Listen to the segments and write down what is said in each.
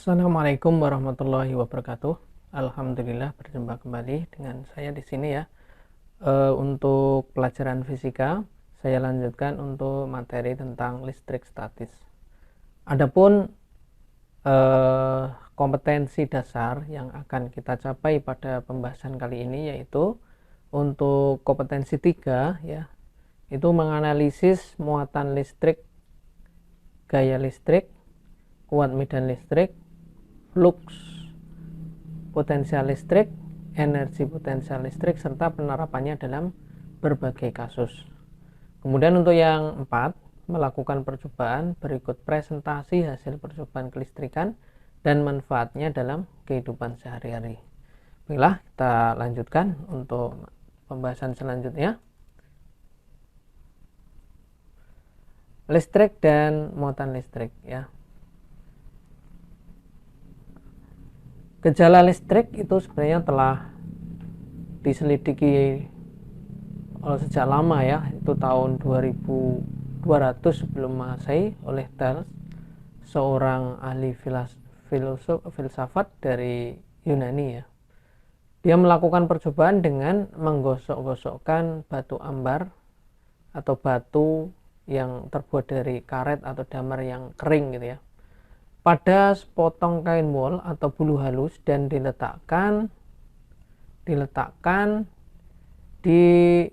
Assalamualaikum warahmatullahi wabarakatuh. Alhamdulillah berjumpa kembali dengan saya di sini ya. Untuk pelajaran fisika, saya lanjutkan untuk materi tentang listrik statis. Adapun kompetensi dasar yang akan kita capai pada pembahasan kali ini yaitu untuk kompetensi 3 ya, itu menganalisis muatan listrik, gaya listrik, kuat medan listrik, flux potensial listrik, energi potensial listrik, serta penerapannya dalam berbagai kasus. Kemudian untuk yang 4, melakukan percobaan, berikut presentasi hasil percobaan kelistrikan dan manfaatnya dalam kehidupan sehari-hari. Baiklah, kita lanjutkan untuk pembahasan selanjutnya. Listrik dan muatan listrik ya. Gejala listrik itu sebenarnya telah diselidiki sejak lama ya, itu tahun 2200 sebelum Masehi oleh Thales, seorang ahli filsafat dari Yunani ya. Dia melakukan percobaan dengan menggosok-gosokkan batu ambar atau batu yang terbuat dari karet atau damar yang kering gitu ya, pada sepotong kain wol atau bulu halus dan diletakkan di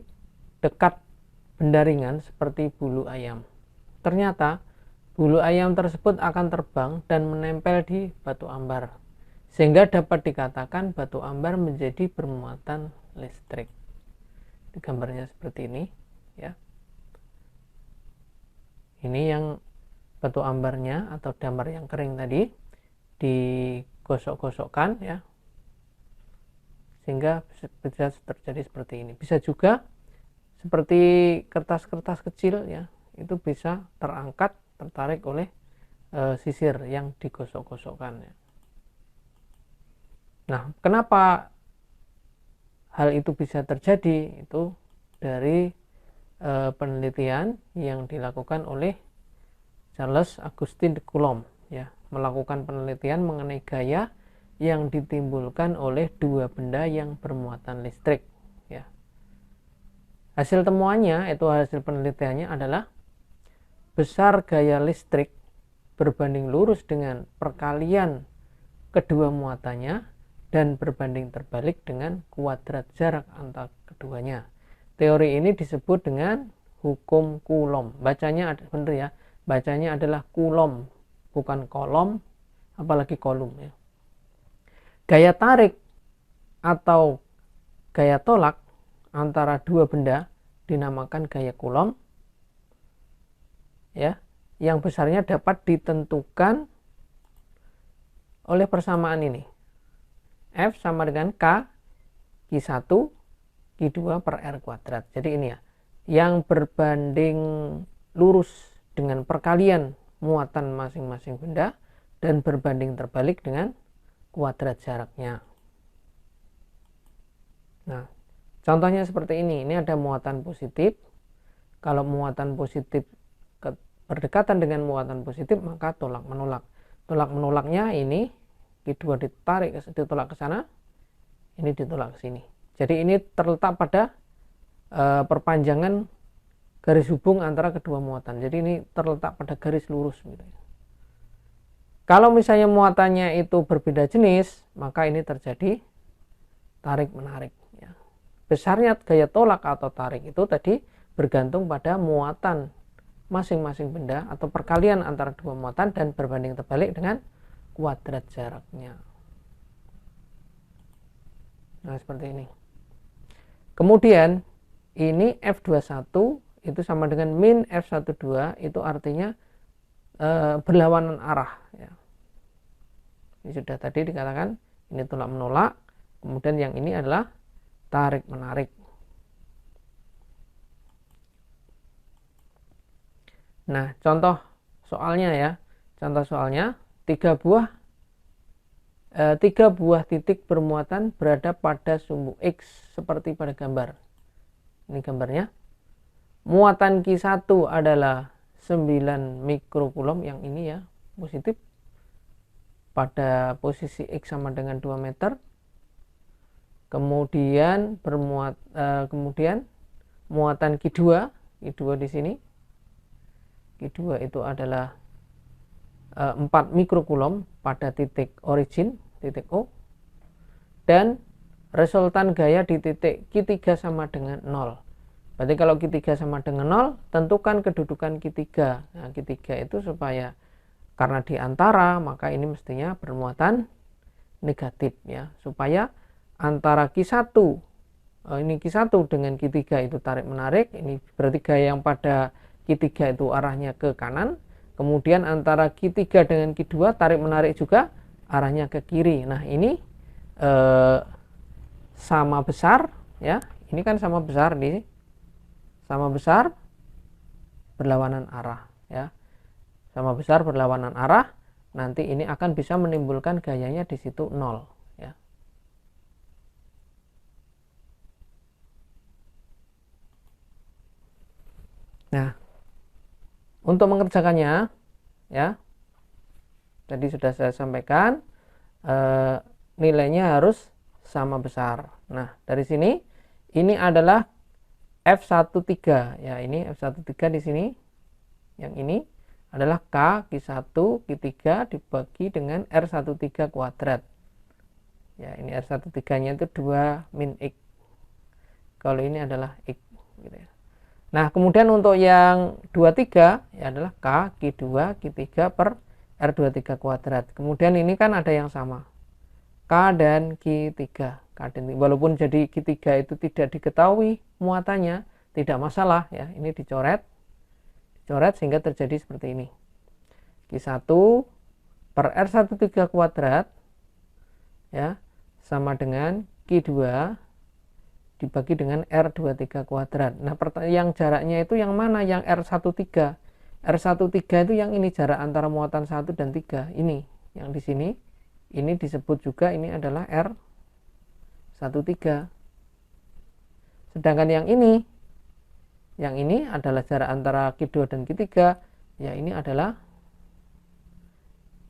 dekat benda ringan seperti bulu ayam. Ternyata bulu ayam tersebut akan terbang dan menempel di batu ambar, sehingga dapat dikatakan batu ambar menjadi bermuatan listrik. Di gambarnya seperti ini ya. Ini yang batu ambarnya atau damar yang kering tadi digosok-gosokkan ya, sehingga bisa terjadi seperti ini. Bisa juga seperti kertas-kertas kecil ya, itu bisa terangkat, tertarik oleh sisir yang digosok-gosokkan ya. Nah, kenapa hal itu bisa terjadi? Itu dari penelitian yang dilakukan oleh Charles Augustin de Coulomb ya, melakukan penelitian mengenai gaya yang ditimbulkan oleh dua benda yang bermuatan listrik ya. Hasil temuannya, itu hasil penelitiannya adalah besar gaya listrik berbanding lurus dengan perkalian kedua muatannya dan berbanding terbalik dengan kuadrat jarak antar keduanya. Teori ini disebut dengan hukum Coulomb. Bacanya benar ya, bacanya adalah Coulomb, bukan kolom, apalagi kolom ya. Gaya tarik atau gaya tolak antara dua benda dinamakan gaya Coulomb ya, yang besarnya dapat ditentukan oleh persamaan ini. F sama dengan K Q1 Q2 per R kuadrat. Jadi ini ya, yang berbanding lurus dengan perkalian muatan masing-masing benda dan berbanding terbalik dengan kuadrat jaraknya. Nah, contohnya seperti ini. Ini ada muatan positif. Kalau muatan positif berdekatan dengan muatan positif, maka tolak menolak. Tolak menolaknya ini Q2 ditolak ke sana, ini ditolak ke sini. Jadi ini terletak pada perpanjangan garis hubung antara kedua muatan. Jadi ini terletak pada garis lurus gitu. Kalau misalnya muatannya itu berbeda jenis, maka ini terjadi tarik menarik ya. Besarnya gaya tolak atau tarik itu tadi bergantung pada muatan masing-masing benda atau perkalian antara dua muatan dan berbanding terbalik dengan kuadrat jaraknya. Nah, seperti ini. Kemudian ini F21 itu sama dengan min F12, itu artinya berlawanan arah ya. Ini sudah tadi dikatakan ini tolak menolak, kemudian yang ini adalah tarik menarik. Nah, contoh soalnya ya, contoh soalnya tiga buah titik bermuatan berada pada sumbu X seperti pada gambar. Ini gambarnya. Muatan Q1 adalah 9 mikrokulom, yang ini ya, positif, pada posisi X sama dengan 2 meter. Kemudian muatan Q2 di sini. Q2 itu adalah 4 mikrokulom pada titik origin, titik O. Dan resultan gaya di titik Q3 sama dengan 0. Berarti kalau Q3 sama dengan 0, tentukan kedudukan Q3. Nah, Q3 itu supaya karena di antara, maka ini mestinya bermuatan negatif ya, supaya antara Q1 ini Q1 dengan Q3 itu tarik menarik, ini berarti gaya yang pada Q3 itu arahnya ke kanan. Kemudian antara Q3 dengan Q2 tarik menarik juga arahnya ke kiri. Nah, ini sama besar ya, ini kan sama besar nih, sama besar berlawanan arah ya, sama besar berlawanan arah. Nanti ini akan bisa menimbulkan gayanya di situ 0 ya. Nah, untuk mengerjakannya ya, tadi sudah saya sampaikan nilainya harus sama besar. Nah, dari sini ini adalah F13 ya, ini F13 di sini. Yang ini adalah K Q1 Q3 dibagi dengan R13 kuadrat. Ya, ini R13-nya itu 2 min X. Kalau ini adalah X gitu ya. Nah, kemudian untuk yang 23 ya adalah K Q2 Q3 per R23 kuadrat. Kemudian ini kan ada yang sama. K dan Q3. Walaupun jadi Q3 itu tidak diketahui muatannya, tidak masalah ya. Ini dicoret sehingga terjadi seperti ini. Q1 per R13 kuadrat ya sama dengan Q2 dibagi dengan R23 kuadrat. Nah, yang jaraknya itu yang mana? Yang R13. R13 itu yang ini, jarak antara muatan 1 dan 3. Ini, yang di sini. Ini disebut juga ini adalah R13. Sedangkan yang ini adalah jarak antara Q2 dan Q3. Ya, ini adalah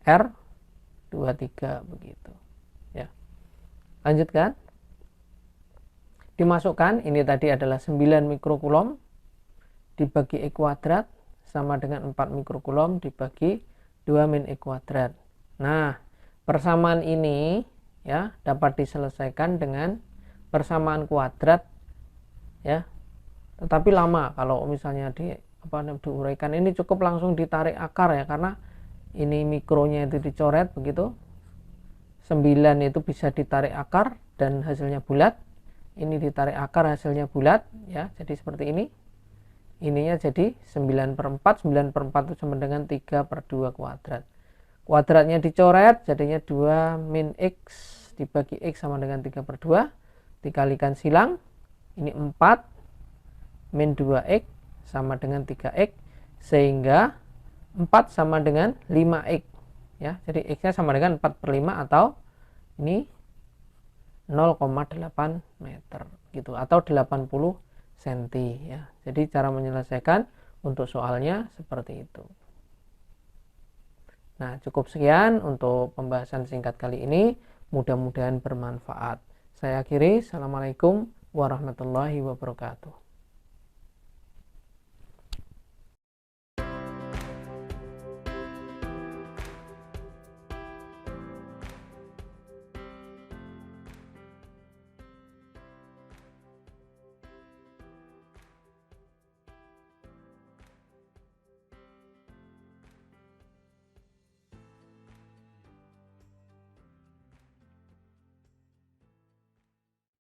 R23 begitu. Ya. Lanjutkan. Dimasukkan, ini tadi adalah 9 mikrokulom dibagi E kuadrat sama dengan 4 mikrokulom dibagi 2 min E kuadrat. Nah, persamaan ini ya dapat diselesaikan dengan persamaan kuadrat ya. Tetapi lama kalau misalnya diuraikan, ini cukup langsung ditarik akar ya, karena ini mikronya itu dicoret begitu. 9 itu bisa ditarik akar dan hasilnya bulat. Ini ditarik akar hasilnya bulat ya, jadi seperti ini. Ininya jadi 9/4. 9/4 itu sama dengan 3/2 kuadrat. Kuadratnya dicoret, jadinya 2 min X dibagi X sama dengan 3/2. Dikalikan silang, ini 4 min 2X sama dengan 3X, sehingga 4 sama dengan 5X ya. Jadi X-nya sama dengan 4/5 atau ini 0,8 meter gitu, atau 80 cm ya. Jadi cara menyelesaikan untuk soalnya seperti itu. Nah, cukup sekian untuk pembahasan singkat kali ini, mudah-mudahan bermanfaat. Saya akhiri. Assalamualaikum warahmatullahi wabarakatuh.